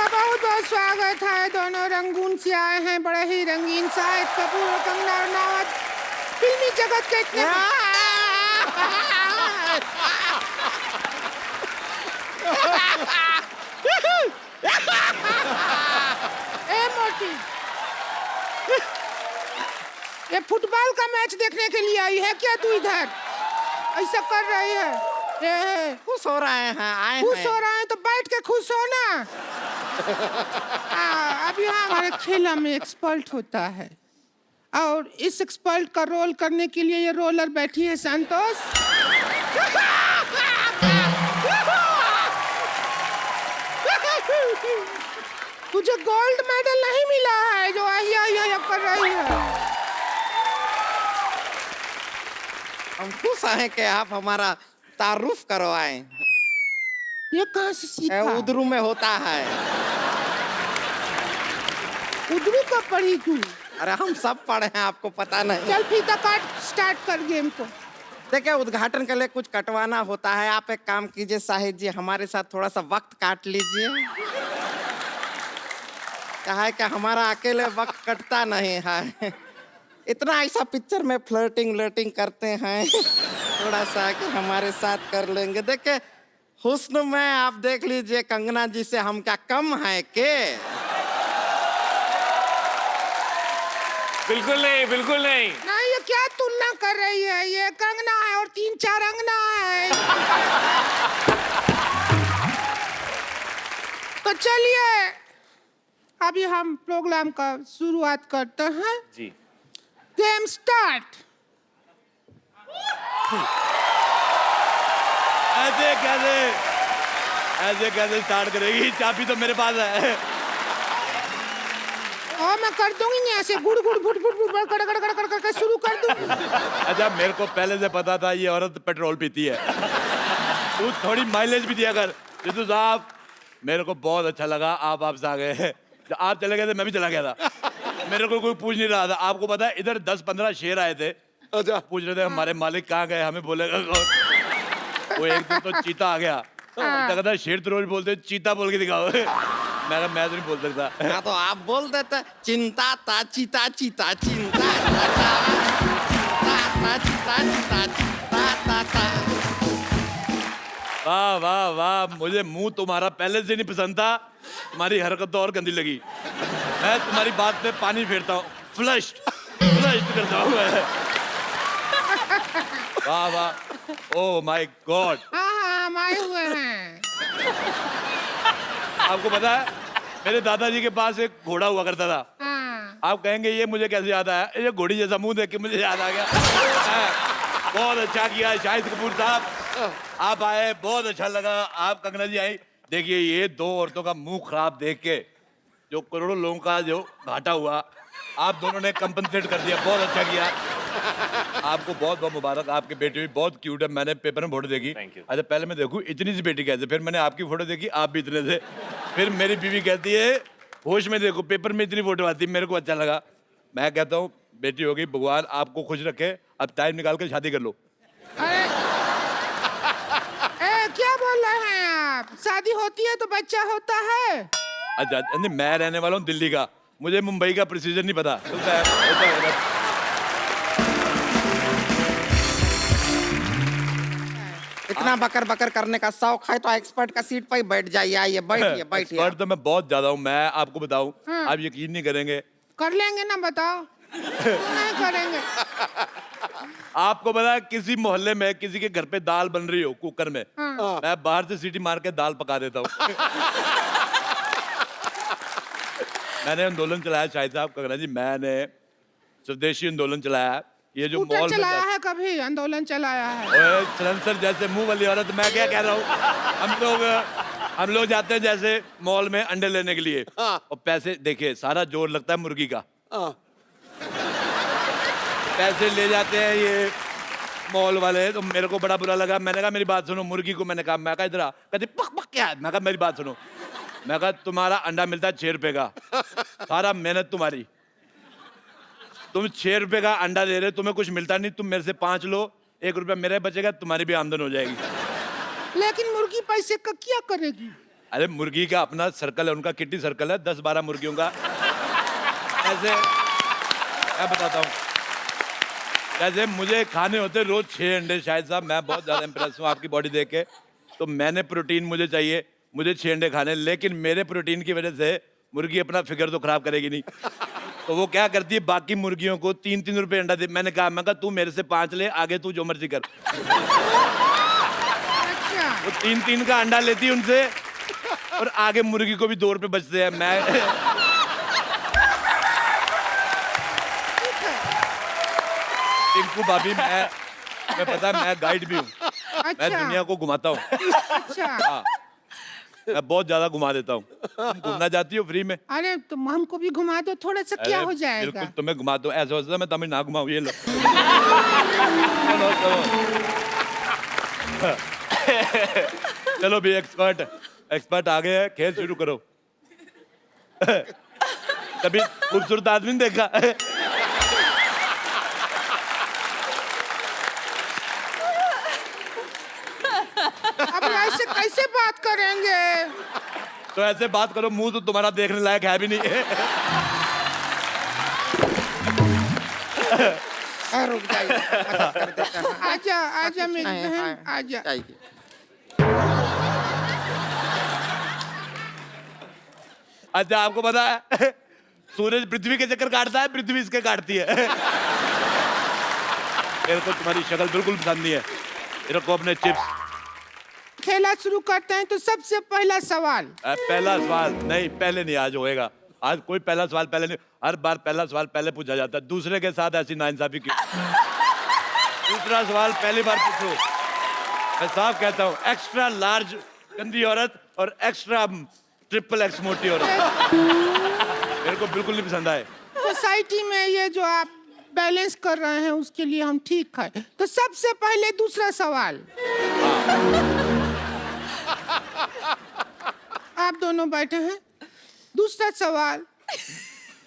बहुत बहुत स्वागत है। दोनों रंगून से आए हैं, बड़े ही रंगीन। शाहिद कपूर और कंगना रनावत फिल्मी जगत के इतने ए मोटी, ये फुटबॉल का मैच देखने के लिए आई है क्या तू इधर? ऐसा कर रही है? खुश हो रहे हैं, आए खुश हैं। हो रहे हैं तो बैठ के खुश हो ना। अब यहाँ हमारे खेला में एक्सपर्ट होता है और इस एक्सपर्ट का रोल करने के लिए ये रोलर बैठी है संतोष। तुझे गोल्ड मेडल नहीं मिला है जो आहिया कर रही है। हम खुश हैं कि आप हमारा तारुफ करवाएं। ये कहाँ से सीखा? उधरू में होता है। उधरू का पढ़ी तू? अरे हम सब पढ़े हैं, आपको पता नहीं। चल फीता काट, स्टार्ट कर गेम को। देखिए, उद्घाटन के लिए कुछ कटवाना होता है। आप एक काम कीजिए साहिद जी, हमारे साथ थोड़ा सा वक्त काट लीजिए। क्या है कि हमारा अकेले वक्त कटता नहीं है। इतना ऐसा पिक्चर में फ्लर्टिंग करते हैं, थोड़ा सा कि हमारे साथ कर लेंगे। देखिए, हुस्न में आप देख लीजिए कंगना जी से हम क्या कम है के? बिल्कुल नहीं, बिल्कुल नहीं। नहीं, ये क्या तुलना कर रही है? ये कंगना है और 3-4 अंगना है। तो चलिए अभी हम प्रोग्राम का शुरुआत करते हैं। जी। Game start. ऐसे कैसे स्टार्ट करेगी? चाबी तो मेरे पास है। और मैं कर दूंगी नहीं, ऐसे गुड़ गुड़ गुड़ गुड़ गुड़ कर कर कर कर कर शुरू कर दूंगी। अच्छा, मेरे को पहले से पता था ये औरत पेट्रोल पीती है। तू थोड़ी माइलेज भी दिया कर। जितू साहब, मेरे को बहुत अच्छा लगा आप आपसे आ गए। जब आप चले गए थे मैं भी चला गया था। मेरे को कोई पूछ नहीं रहा था। आपको पता है इधर 10-15 शेर आए थे। अच्छा, पूछ रहे थे हमारे मालिक कहाँ गए, हमें बोलेगा कौन? वो एक दिन तो चीता आ गया। कहता शेर तो रोज बोलते, चीता बोल के दिखाओ। मैं तो नहीं बोल सकता। हाँ, तो आप बोल देते चिंता ता चीता चीता चिंता वाह वाह वाह, मुझे मुंह तुम्हारा पहले से नहीं पसंद था। तुम्हारी हरकत तो और गंदी लगी। मैं तुम्हारी बात पे पानी फेरता हूँ, फ्लश करता हूँ मैं। वाह वाह, ओह माय गॉड। हाँ, हम आए हुए हैं। आपको पता है मेरे दादाजी के पास एक घोड़ा हुआ करता था। हाँ। आप कहेंगे ये मुझे कैसे याद आया? ये घोड़ी जैसा मुंह देख के मुझे याद आ गया। बहुत अच्छा किया शाहिद कपूर साहब, आप आए, बहुत अच्छा लगा। आप कंगना जी आई। देखिए, ये दो औरतों का मुंह खराब देख के जो करोड़ों लोगों का जो घाटा हुआ, आप दोनों ने कंपनसेट कर दिया। बहुत अच्छा किया। आपको बहुत बहुत मुबारक। आपकी बेटी भी बहुत क्यूट है। मैंने पेपर में फोटो देखी। अच्छा, पहले मैं देखूं इतनी सी बेटी कैसे, फिर मैंने आपकी फोटो देखी, आप भी इतने थे। फिर मेरी बीवी कहती है होश में देखो, पेपर में इतनी फोटो आती, मेरे को अच्छा लगा। मैं कहता हूँ बेटी हो गई, भगवान आपको खुश रखे। अब टाइम निकाल कर शादी कर लो। क्या बोल रहे हैं आप? शादी होती है तो बच्चा होता है। अच्छा नहीं, मैं रहने वाला हूँ दिल्ली का, मुझे मुंबई का प्रोसीजर नहीं पता। इतना बकर बकर करने का शौक है तो एक्सपर्ट का सीट पर ही बैठ जाइए। आइए, बैठिए बैठिए। एक्सपर्ट तो मैं बहुत ज्यादा हूँ। मैं आपको बताऊँ, आप यकीन नहीं करेंगे। कर लेंगे ना, बताओ। नहीं करेंगे। आपको पता है किसी मोहल्ले में किसी के घर पे दाल बन रही हो कुकर में, मैं बाहर से सीटी मार के दाल पका देता हूँ। मैंने आंदोलन चलाया शाहिद साहब, कंगना जी, मैंने स्वदेशी आंदोलन चलाया। ये जो मॉल में चलाया है, कभी आंदोलन चलाया है? सलेंसर जैसे मुंह वाली औरत, मैं क्या कह रहा हूँ, हम लोग जाते हैं जैसे मॉल में अंडे लेने के लिए, और पैसे देखिए सारा जोर लगता है मुर्गी का। पैसे ले जाते हैं ये मॉल वाले, तो मेरे को बड़ा बुरा लगा। मैंने कहा मेरी बात सुनो, मुर्गी को मैंने कहा, मैं कहा इधर आ, कहती पक पक क्या है? मैं कहा मेरी बात सुनो, मैं कहा तुम्हारा अंडा मिलता है 6 रुपए का, सारा मेहनत तुम्हारी, तुम 6 रुपए का अंडा दे रहे, तुम्हें कुछ मिलता नहीं, तुम मेरे से 5 लो, 1 रुपया मेरे बचेगा, तुम्हारी भी आमदन हो जाएगी। लेकिन मुर्गी पैसे का क्या करेगी? अरे मुर्गी का अपना सर्कल है, उनका किट्टी सर्कल है, 10-12 मुर्गियों का। ऐसे मैं बताता हूँ, जैसे मुझे खाने होते रोज 6 अंडे शायद साहब, मैं बहुत ज्यादा इंप्रेस हूँ आपकी बॉडी देख के, तो मैंने प्रोटीन मुझे चाहिए, मुझे 6 अंडे खाने, लेकिन मेरे प्रोटीन की वजह से मुर्गी अपना फिगर तो खराब करेगी नहीं, तो वो क्या करती है बाकी मुर्गियों को 3-3 रुपए अंडा दे। मैंने कहा तू मेरे से 5 ले, आगे तू जो मर्जी कर। अच्छा। वो 3-3 का अंडा लेती है उनसे, और आगे मुर्गी को भी 2 रुपए बचते हैं। मैं टिंकू भाभी, मैं पता है मैं गाइड भी हूँ, मैं अच्छा। दुनिया को घुमाता हूँ। अच्छा। हाँ, मैं बहुत ज्यादा घुमा देता हूँ। तुम घूमना चाहती हो फ्री में? अरे तुम हमको भी घुमा दो थोड़ा सा, क्या अरे, हो जाएगा? बिल्कुल तुम्हें घुमा दो, ऐसा होता है मैं तुम्हें ना घुमाऊँ, ये लो। चलो चलो चलो भी एक्सपर्ट आ गए हैं, खेल शुरू करो। कभी खूबसूरत आदमी नहीं देखा? अब ऐसे कैसे बात करेंगे? तो ऐसे बात करो, मुंह तो तुम्हारा देखने लायक है भी नहीं। रुक जाइए, मदद कर देते हैं। आजा आजा मेरी नहीं, बहन, हाँ, आजा। जाइए। अच्छा, आपको पता है सूरज पृथ्वी के चक्कर काटता है, पृथ्वी इसके काटती है। मेरे को तुम्हारी शक्ल बिल्कुल पसंद नहीं है। मेरे को अपने चिप्स। खेला शुरू करते हैं तो सबसे पहला सवाल। पहला सवाल नहीं, पहले नहीं, आज होएगा। आज कोई पहला सवाल पहले नहीं, हर बार पहला सवाल पहले पूछा जाता है। दूसरे के साथ ऐसी नाइंसाफी क्यों? दूसरा सवाल पहली बार पूछो। मैं साफ कहता हूँ, एक्स्ट्रा लार्ज गंदी औरत और एक्स्ट्रा ट्रिपल एक्स मोटी औरत मेरे को बिल्कुल नहीं पसंद आए। सोसाइटी में ये जो आप बैलेंस कर रहे हैं उसके लिए हम ठीक है। तो सबसे पहले दूसरा सवाल। आप दोनों बैठे हैं, दूसरा सवाल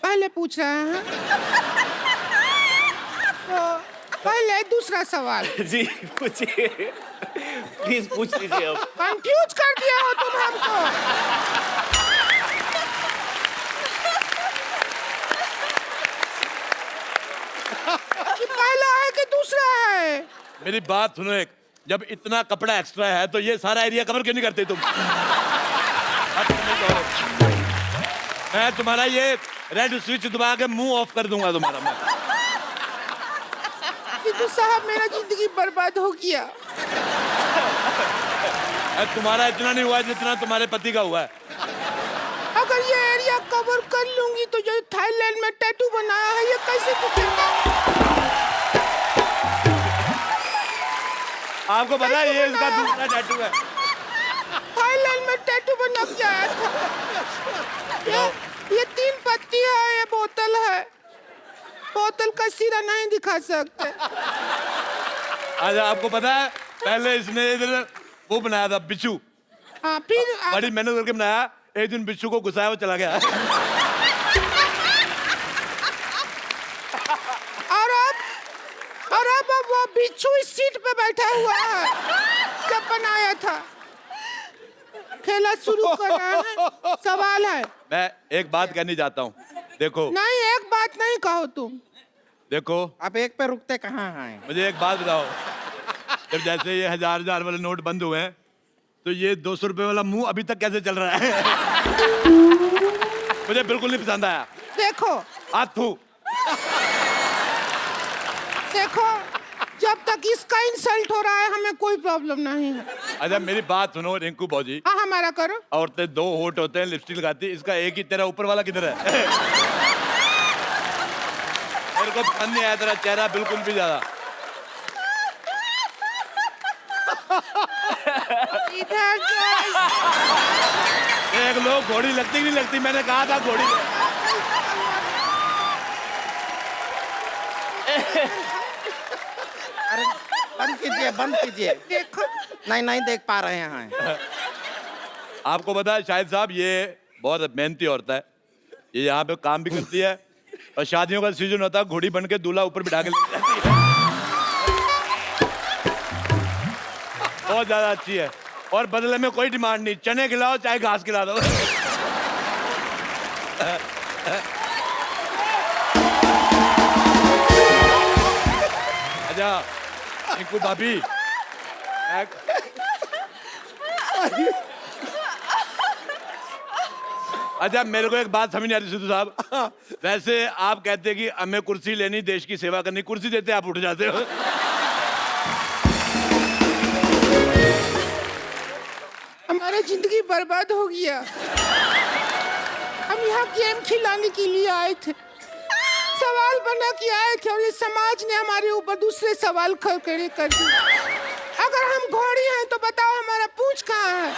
पहले पूछ रहे हैं, तो पहले दूसरा सवाल। जी पूछिए, प्लीज पूछ लीजिए अब। कंफ्यूज कर दिया हो तुम हमको। कि पहला है कि दूसरा है? मेरी बात सुनो, एक जब इतना कपड़ा एक्स्ट्रा है तो ये सारा एरिया कवर क्यों नहीं करते तुम? मैं तुम्हारा ये रेड स्विच दबा के मुंह ऑफ कर दूंगा तुम्हारा मैं। सिद्धू साहब, मेरा जिंदगी बर्बाद हो गया। तुम्हारा इतना नहीं हुआ जितना तुम्हारे पति का हुआ है। अगर ये एरिया कवर कर लूंगी तो जो थाईलैंड में टैटू बनाया है ये कैसे दिखेगा? आपको पता है ये इसका दूसरा टैटू है। थाईलैंड में टैटू बना के आया था। ये 3 पत्ती है, ये बोतल है। बोतल का सिरा नहीं दिखा सकते। अच्छा, आपको पता है पहले इसने इधर वो बनाया था बिच्छू, हाँ, फिर बड़ी मेहनत करके बनाया। एक दिन बिच्छू को घुसाया, वो चला गया। और अब वो बिच्छू इस सीट पे बैठा हुआ है जब बनाया था। खेला शुरू कर रहे हैं, सवाल है। मैं एक बात कहनी चाहता हूँ, देखो। नहीं, एक बात नहीं कहो तुम। देखो, आप एक पे रुकते कहाँ हैं? मुझे एक बात बताओ, जब जैसे ये 1000 वाले नोट बंद हुए हैं तो ये 200 रुपए वाला मुंह अभी तक कैसे चल रहा है? मुझे बिल्कुल नहीं पसंद आया। देखो हाथू, देखो, जब तक इसका इंसल्ट हो रहा है हमें कोई प्रॉब्लम नहीं है। अच्छा मेरी बात सुनो रिंकू भौजी। हाँ, हमारा करो। औरतें 2 होठ होते हैं, लिपस्टिक लगाती है, इसका एक ही, तेरा ऊपर वाला किधर है? मेरे को पसंद नहीं आया तेरा चेहरा बिल्कुल भी ज्यादा। इधर देख लो, घोड़ी लगती नहीं लगती, मैंने कहा था घोड़ी। अरे बंद कीजिए, बंद कीजिए। देखो, नहीं देख पा रहे हैं। आपको पता है शाहिद साहब, ये बहुत मेहनती औरत है, ये यहाँ पे काम भी करती है और शादियों का सीजन होता है, घोड़ी बन के दूल्हा ऊपर बिठा के ले जाती है। बहुत ज्यादा अच्छी है। और बदले में कोई डिमांड नहीं, चने खिलाओ चाहे घास खिला दो। अच्छा इनको भाभी अच्छा मेरे को एक बात समझ नहीं आती सिद्धू साहब, वैसे आप कहते हैं कि हमें कुर्सी लेनी, देश की सेवा करनी, कुर्सी देते आप उठ जाते हो। हमारा जिंदगी बर्बाद हो गया। हम यहाँ गेम खिलाने के लिए आए थे, सवाल बना के आए थे और ये समाज ने हमारे ऊपर दूसरे सवाल खड़े कर दिए। अगर हम घोड़ी हैं तो बताओ हमारा पूंछ कहाँ है?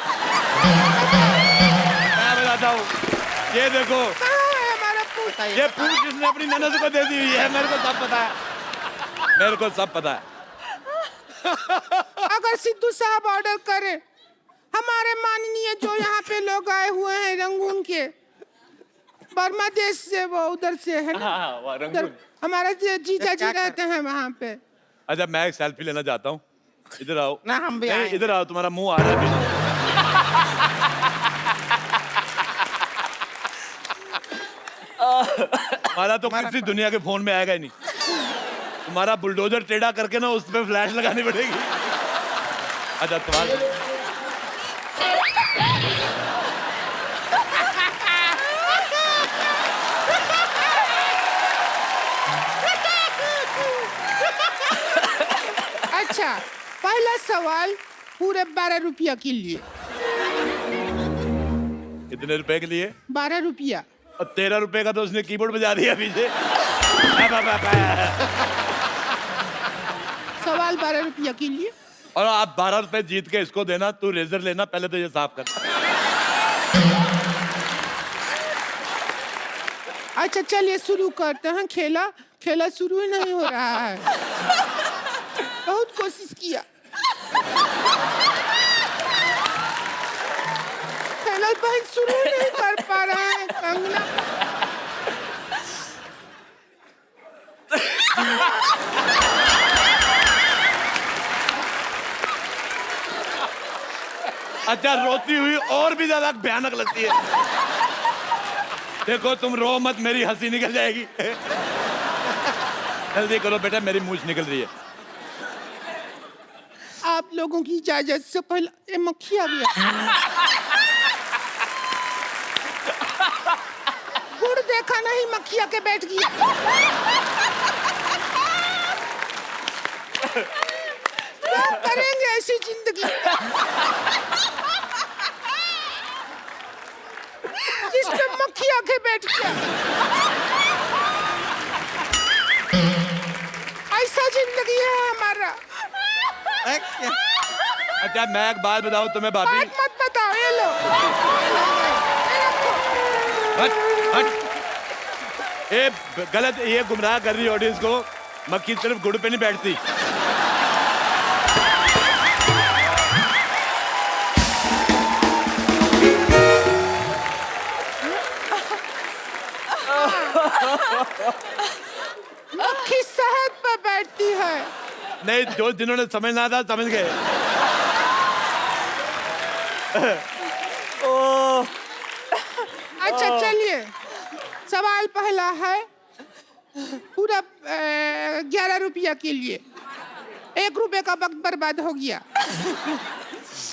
मैं बताता हूँ, ये देखो कहाँ है हमारा पूंछ? ये पूंछ जिसने अपनी ननद को दे दी हुई है, मेरे को सब पता है, मेरे को सब पता है। अगर सिद्धू साहब ऑर्डर करें, हमारे माननीय जो यहाँ पे लोग आए हुए हैं रंगून के, बर्मा देश से, वो उधर से है ना, उधर हमारा जीजा जी रहते हैं वहाँ पे। अच्छा मैं एक सेल्फी लेना चाहता हूँ, इधर आओ ना हम भी नहीं, आए। इधर आओ, तुम्हारा मुंह आ रहा है। हमारा तो किसी दुनिया के फोन में आएगा ही नहीं, तुम्हारा बुलडोजर टेढ़ा करके ना उस पे फ्लैश लगानी पड़ेगी। अच्छा तुम्हारा अच्छा पहला सवाल पूरे 12 रुपया के लिए। कितने रुपए के लिए? 12 रुपया। और 13 रुपए का तो उसने कीबोर्ड बजा दिया पीछे। सवाल 12 रुपया के लिए। और आप 12 रुपए जीत के इसको देना, तू रेजर लेना, पहले तो ये साफ कर। अच्छा चलिए शुरू करते हैं खेला। खेला शुरू ही नहीं हो रहा है, बहुत कोशिश किया, खेला बहन शुरू ही नहीं कर पा रहा है। कंगना अच्छा रोती हुई और भी ज्यादा भयानक लगती है। देखो तुम रो मत, मेरी हंसी निकल जाएगी। जल्दी करो बेटा, मेरी मूंछ निकल रही है। आप लोगों की इजाजत से पहले ये मक्खियाँ भी गुड़ देखा नहीं, मक्खिया के बैठ गया। क्या करेंगे ऐसी जिंदगी जिसमें मक्खिया के बैठ गया? ऐसा जिंदगी है हमारा। अच्छा मैं एक बात बताऊं तुम्हें भाभी, बात मत बताओ, ये लो। हट हट, ये गलत, ये गुमराह कर रही ऑडियंस को। मक्खी सिर्फ गुड़ पे नहीं बैठती। मक्खी शहद पे बैठती है। नहीं, जो जिन्होंने समझना था समझ गए। अच्छा चलिए, सवाल पहला है पूरा 11 रुपया के लिए। 1 रुपए का वक्त बर्बाद हो गया।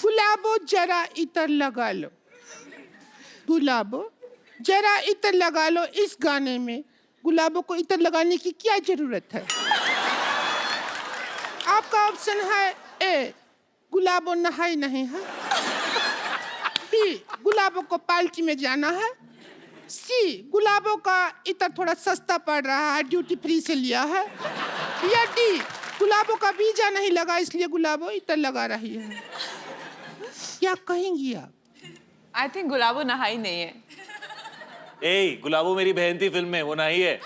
गुलाबो जरा इतर लगा लो, गुलाबो जरा इतर लगा लो। इस गाने में गुलाबों को इतर लगाने की क्या जरूरत है? आपका ऑप्शन है ए, गुलाबो नहाई नहीं है, बी, गुलाबों को पार्टी में जाना है, सी, गुलाबों का इतर थोड़ा सस्ता पड़ रहा है, ड्यूटी फ्री से लिया है, या डी, गुलाबों का वीजा नहीं लगा इसलिए गुलाबों इतर लगा रही है। क्या कहेंगी आप? आई थिंक गुलाबो नहाई नहीं है। ए गुलाबो मेरी बहन थी फिल्म में, वो नहीं है।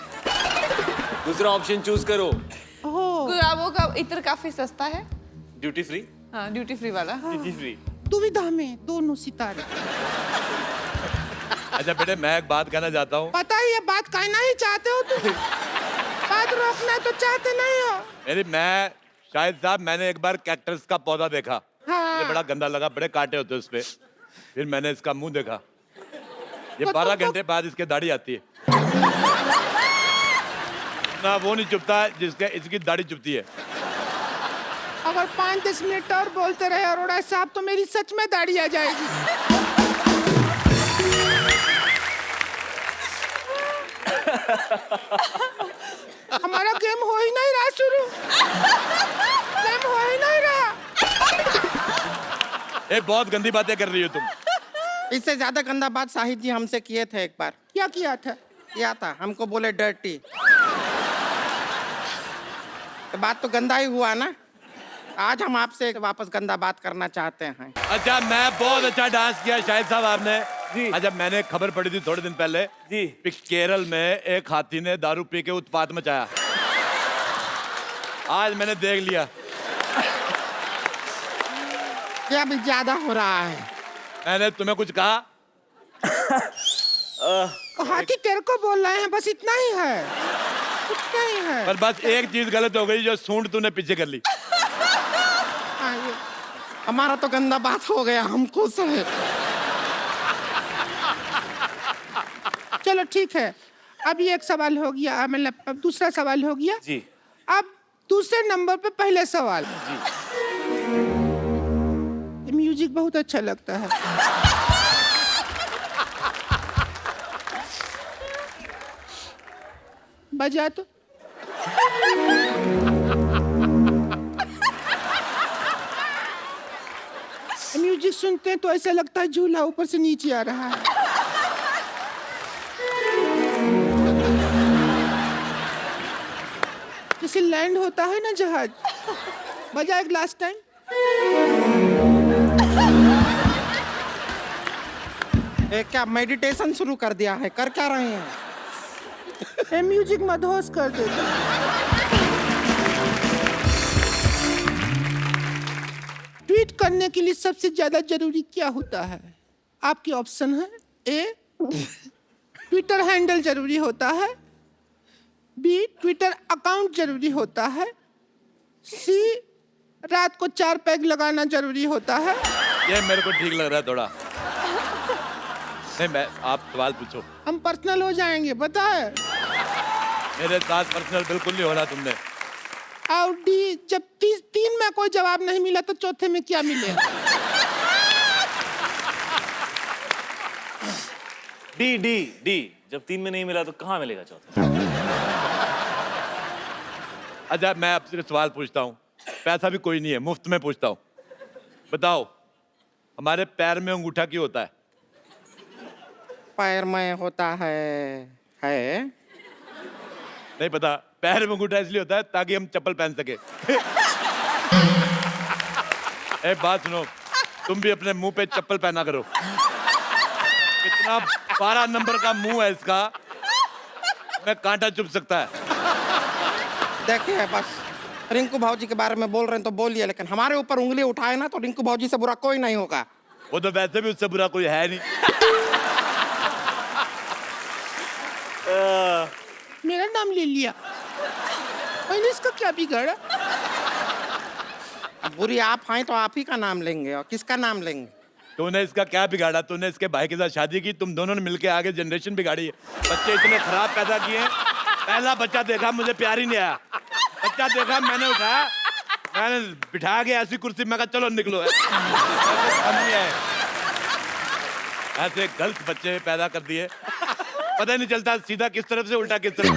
दूसरा ऑप्शन चूज करो। ओह, गुलाबो का इत्र काफी सस्ता है। Duty free. हाँ, ड्यूटी फ्री वाला। Duty free. दुविधा में दोनों सितारे। अच्छा बेटे मैं एक बात कहना चाहता हूँ। पता ही ये बात कहना ही चाहते हो तुम, बात रोकना तो चाहते नहीं हो। मैं शाहिद साहब, मैंने एक बार कैक्टस का पौधा देखा। हाँ ये बड़ा गंदा लगा, बड़े कांटे होते हैं उस पे। फिर मैंने इसका मुंह देखा, ये 12 घंटे बाद इसके दाढ़ी आती है ना, वो नहीं चुपता जिसके इसकी दाढ़ी चुपती है। अगर 5-10 मिनट और बोलते रहे अरोड़ा साहब तो मेरी सच में दाढ़ी आ जाएगी। हमारा गेम हो ही नहीं रहा शुरू, गेम हो ही नहीं रहा। ए, बहुत गंदी बातें कर रही हो तुम। इससे ज्यादा गंदा बात शाहिद जी हमसे किए थे एक बार। क्या किया था? किया था, हमको बोले डर्टी। तो बात तो गंदा ही हुआ ना। आज हम आपसे वापस गंदा बात करना चाहते हैं। अच्छा, मैं बहुत अच्छा डांस किया शाहिद साहब आपने जी। अच्छा, मैंने खबर पड़ी थी थोड़े दिन पहले जी, केरल में एक हाथी ने दारू पी के उत्पात मचाया। आज मैंने देख लिया क्या अभी ज्यादा हो रहा है। मैंने तुम्हें कुछ कहा? हाथी तेरे को बोल रहे हैं, बस इतना ही है, इतना ही है। पर बस एक चीज गलत हो गई, जो सूंड तूने पीछे कर ली। हमारा तो गंदा बात हो गया, हम खुश हैं। चलो ठीक है, अब ये एक सवाल हो गया, मतलब अब दूसरा सवाल हो गया जी। अब दूसरे नंबर पे पहले सवाल जी। म्यूजिक बहुत अच्छा लगता है। बजा तो। म्यूजिक सुनते हैं तो ऐसा लगता है झूला ऊपर से नीचे आ रहा है। जैसे लैंड होता है ना जहाज। बजा एक लास्ट टाइम। क्या मेडिटेशन शुरू कर दिया है? कर क्या रहे हैं? म्यूजिक मदहोश कर देता। ट्वीट करने के लिए सबसे ज्यादा जरूरी क्या होता है? आपके ऑप्शन है, ए ट्विटर हैंडल जरूरी होता है, बी ट्विटर अकाउंट जरूरी होता है, सी रात को 4 पैग लगाना जरूरी होता है। ये मेरे को ठीक लग रहा है थोड़ा। नहीं, मैं आप सवाल पूछो। हम पर्सनल हो जाएंगे, पता है। मेरे साथ पर्सनल बिल्कुल नहीं हो रहा तुमने। और डी, जब 3 में कोई जवाब नहीं मिला तो चौथे में क्या मिलेगा? डी डी डी, जब 3 में नहीं मिला तो कहाँ मिलेगा चौथा? अच्छा, मैं आपसे सवाल पूछता हूँ, पैसा भी कोई नहीं है, मुफ्त में पूछता हूँ। बताओ, हमारे पैर में अंगूठा क्यों होता है? पैर में होता है नहीं पता? पैर में अंगूठा इसलिए होता है ताकि हम चप्पल पहन सके। एक बात सुनो, तुम भी अपने मुंह पे चप्पल पहना करो। कितना 12 नंबर का मुंह है इसका, मैं कांटा चुभ सकता है। देखिए, बस रिंकू भाजी के बारे में बोल रहे हैं तो बोलिए, लेकिन हमारे ऊपर उंगली उठाए ना तो रिंकू भाजी से बुरा कोई नहीं होगा। वो तो वैसे भी उससे बुरा कोई है नहीं। मेरा नाम ले लिया, मैंने इसका क्या बिगाड़ा? अब बुरी आप हैं तो आप ही का नाम लेंगे, और किसका नाम लेंगे? तूने इसका क्या बिगाड़ा? तूने इसके भाई के साथ शादी की, तुम दोनों ने मिलके आगे जनरेशन बिगाड़ी है। बच्चे इतने खराब पैदा किए हैं। पहला बच्चा देखा, मुझे प्यार ही नहीं आया। बच्चा देखा, मैंने उठाया, मैंने बिठा के ऐसी कुर्सी में कहा चलो निकलो। ऐसे गलत बच्चे पैदा कर दिए, पता ही नहीं चलता सीधा किस तरफ से उल्टा किस तरफ।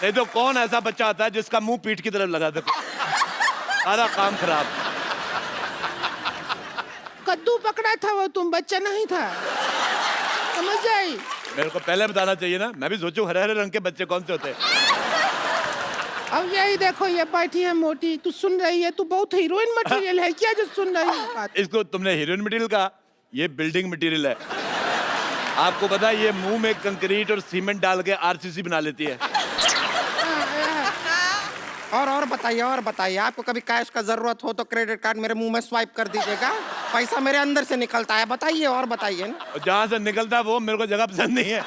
नहीं तो कौन ऐसा बच्चा आता है जिसका मुंह पीठ की तरफ लगा दे? सारा काम खराब। कद्दू पकड़ा था वो, तुम बच्चा नहीं था, समझ आई? मेरे को पहले बताना चाहिए ना, मैं भी सोचूं हरे हरे रंग के बच्चे कौन से होते हैं। अब यही देखो, ये बैठी है मोटी, तू सुन रही है? तू बहुत हीरोइन मटेरियल है क्या जो सुन रही है? इसको तुमने हीरोइन मटेरियल कहा, ये बिल्डिंग मटेरियल है। आपको पता है ये मुंह में कंक्रीट और सीमेंट डाल के आरसीसी बना लेती है। और बताइए, आपको कभी कैश का जरूरत हो तो क्रेडिट कार्ड मेरे मुंह में स्वाइप कर दीजिएगा, पैसा मेरे अंदर से निकलता है। बताइए और बताइए ना। और जहां से निकलता है वो मेरे को जगह पसंद नहीं है।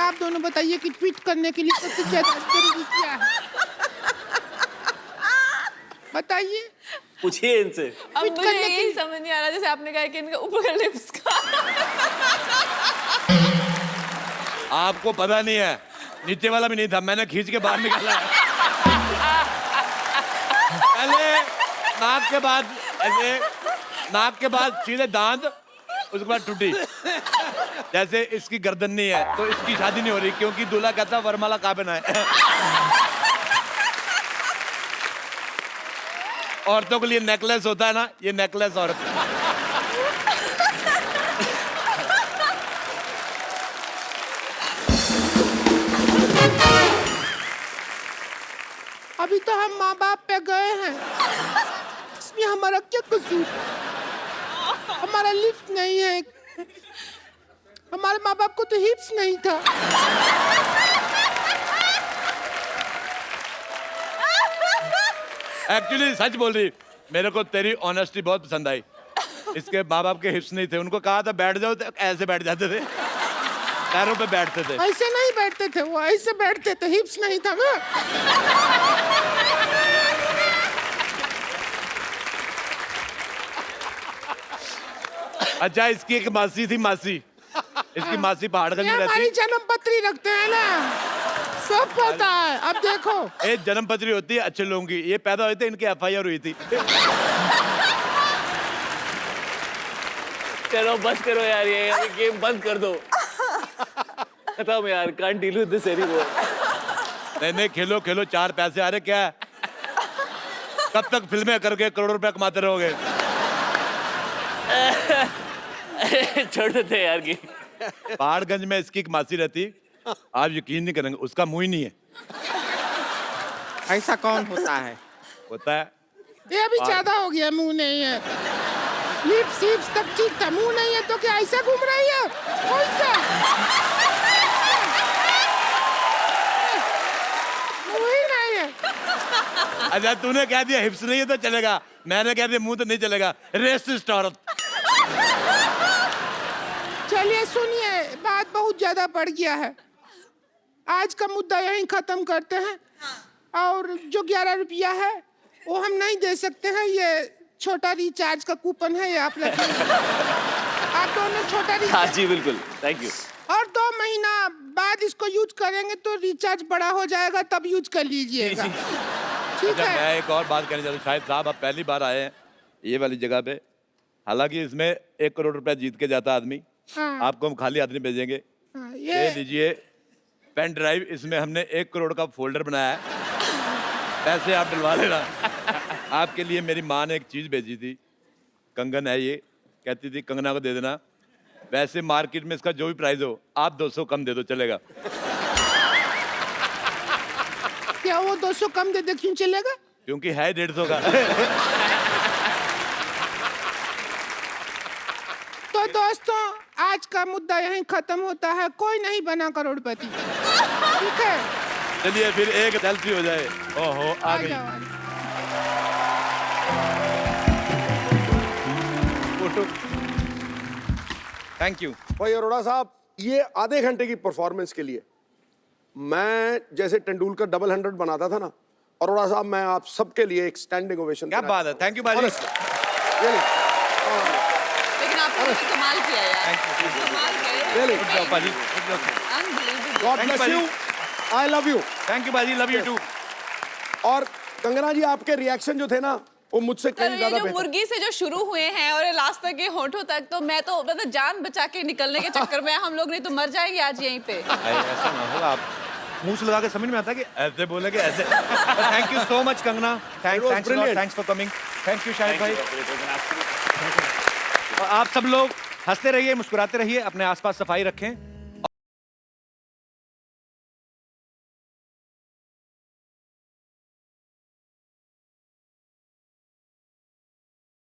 आप दोनों बताइए कि ट्वीट करने के लिए सबसे ज्यादा जरूरी क्या है? बताइए। पूछिए इनसे। अब ट्वीट मुझे करने यही समझ नहीं आ रहा, जैसे आपने कहा कि इनका ऊपर का लिप्स का आपको पता नहीं है, नीचे वाला भी नहीं था, मैंने खींच के बाहर निकाला है। पहले नाक के बाद ऐसे, नाक के बाद सीधे दांत, उसके बाद टूटी। जैसे इसकी गर्दन नहीं है तो इसकी शादी नहीं हो रही, क्योंकि दूल्हा कहता वरमाला कहाँ पहना है। औरतों के लिए नेकलेस होता है ना, ये नेकलेस औरत। अभी तो हम माँ बाप पे गए हैं, इसमें हमारा क्या कसूर? हमारा लिफ्ट नहीं है, हमारे माँ बाप को तो हिप्स नहीं था। एक्चुअली सच बोल रही, मेरे को तेरी ऑनेस्टी बहुत पसंद आई। इसके माँ बाप के हिप्स नहीं थे, उनको कहा था बैठ जाओ तो ऐसे बैठ जाते थे, पैरों पे बैठते थे। ऐसे नहीं बैठते थे, वो ऐसे बैठते थे, हिप्स नहीं था ना। अच्छा, इसकी एक मासी थी, मासी, इसकी मासी पहाड़गंज ये में हमारी रहती। जन्म पत्री रखते हैं ना, सब पता है। अब देखो, एक जन्म पत्री होती है अच्छे लोगों की, ये पैदा हुए थे, इनकी FIR हुई थी। चलो बस करो यार, ये गेम बंद कर दो। खत्म यार, can't deal with this anymore. नहीं, खेलो खेलो, 4 पैसे आ रहे, क्या है? कब तक फिल्में करके करोड़ों रुपए कमाते रहोगे? छोड़ देते यार गेम। पहाड़गंज में इसकी एक मासी रहती, आप यकीन नहीं करेंगे, उसका मुंह ही नहीं है। ऐसा कौन होता है? होता है। ये अभी ज्यादा हो गया, मुंह नहीं है। लिप्स हिप्स तक ठीक था, मुंह नहीं है तो क्या ऐसा घूम रही है? कौन सा मुंह ही नहीं है? अच्छा, तूने कह दिया हिप्स नहीं है तो चलेगा, मैंने कह दिया मुंह तो नहीं चलेगा। रेसिस्ट औरत। चलिए सुनिए, बात बहुत ज्यादा बढ़ गया है, आज का मुद्दा यहीं खत्म करते हैं। और जो 11 रुपया है वो हम नहीं दे सकते हैं, ये छोटा रिचार्ज का कूपन है, ये आप लोग आप दोनों छोटा हाँ रिचार्ज, जी बिल्कुल, थैंक यू। और 2 महीना बाद इसको यूज करेंगे तो रिचार्ज बड़ा हो जाएगा, तब यूज कर लीजिएगा। ठीक अच्छा, है? मैं एक और बात कहना चाहता हूँ। शायद साहब आप पहली बार आए हैं ये वाली जगह पे, हालांकि इसमें 1 करोड़ रुपया जीत के जाता आदमी। हाँ। आपको हम खाली आदमी भेजेंगे। हाँ, ये लीजिए पेन ड्राइव, इसमें हमने 1 करोड़ का फोल्डर बनाया है, पैसे आप डलवा लेना। आपके लिए मेरी माँ ने एक चीज भेजी थी, कंगन है ये, कहती थी कंगना को दे देना। वैसे मार्केट में इसका जो भी प्राइस हो, आप 200 कम दे दो, चलेगा। क्या वो 200 कम दे दे, क्यों चलेगा? क्योंकि है 150 का। तो दोस्तों, आज का मुद्दा यहीं खत्म होता है, कोई नहीं बना करोड़पति। ठीक है, चलिए फिर एक सेल्फी हो जाए। ओहो, आ आ गई जाओ। फोटो। Thank you. भाई अरोड़ा साहब, ये आधे घंटे की परफॉर्मेंस के लिए मैं जैसे तेंदुलकर डबल 100 बनाता था ना, अरोड़ा साहब मैं आप सबके लिए एक स्टैंडिंग ओवेशन। क्या बात है, थैंक यू बाजी। लेकिन आपने तो कमाल किया यार, कमाल किया। गुड जॉब बाजी, good job. Unbelievable. God Thank you, bless you, I love you. Thank you बाजी, लव यू टू। और कंगना जी, आपके रिएक्शन जो थे ना, वो मुझसे तो कहीं ये ज्यादा जो बेहतर। मुर्गी से जो शुरू हुए हैं और लास्ट तक ये होठों तक, तो मैं तो मतलब जान बचा के निकलने के चक्कर में हम लोग नहीं तो मर जाएंगे आज यहीं पे। ऐसा ना हो, आप मुंह से लगा के समझ में आता कि ऐसे बोलेगे ऐसे। Thank you so much Kangana, thanks for coming. Thank you Shahid भाई। और आप सब लोग हंसते रहिए, मुस्कुराते रहिए, अपने आसपास सफाई रखें।